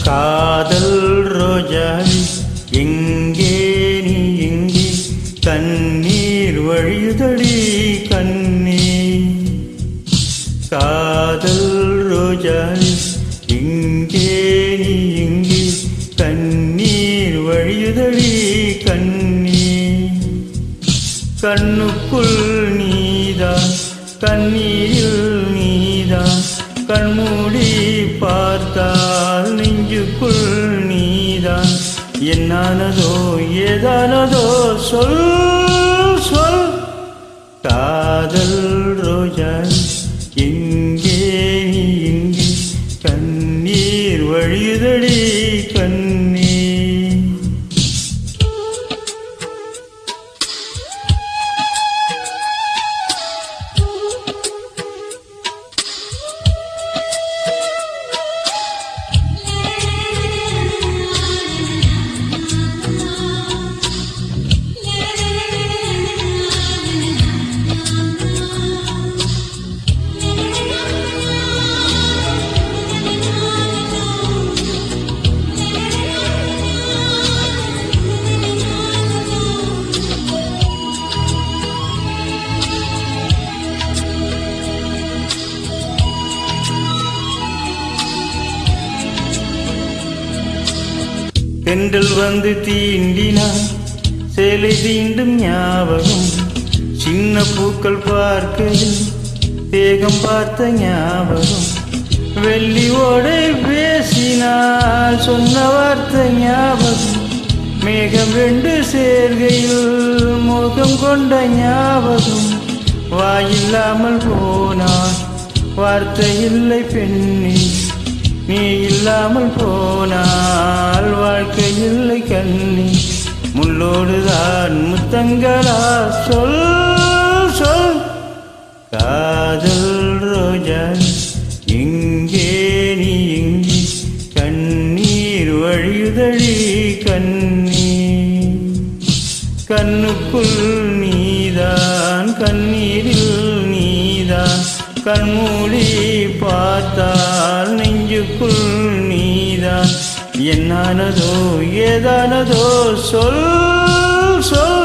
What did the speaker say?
காதல் ரோஜாவி எங்கே நீ எங்கே கண்ணீர் வழியுதடி கண்ணீர். காதல் ரோஜாவி எங்கே நீ எங்கே கண்ணீர் வழியுதடி கண்ணீர். கண்ணுக்குள் நீதான் கண்ணீரில் நீதான் கண்மூடி பார்த்தால் நெஞ்சுக்குள் நீதான். என்னானதோ ஏதானதோ சொல் சொல். காதல் ரோஜா எங்கே நீ எங்கே கண்ணீர் வழியுதடி கண்ணீர். தென்றல் வந்து தீண்டினான் சேலை தீண்டும் ஞாபகம். சின்ன பூக்கள் பார்க்கையில் தேகம் பார்த்த ஞாபகம். வெள்ளி ஓடை பேசினால் சொன்ன வார்த்தை ஞாபகம். மேகம் ரெண்டு சேர்கையில் முகம் கொண்ட ஞாபகம். வாயில்லாமல் போனான் வார்த்தை இல்லை பெண்ணே. நீ இல்லாமல் போனால் வாழ்க்கை இல்லை கண்ணி. முள்ளோடுதான் முத்தங்களா சொல் சொல். காதல் ரோஜா எங்கே நீ எங்கே கண்ணீர் வழியுதடி கண்ணீர். கண்ணுக்குள் நீதான் கண்ணீரில் நீதான் கண்மூடி பார்த்தால் நெஞ்சுக்குள் நீதான். என்னானதோ ஏதானதோ சொல் சொல்.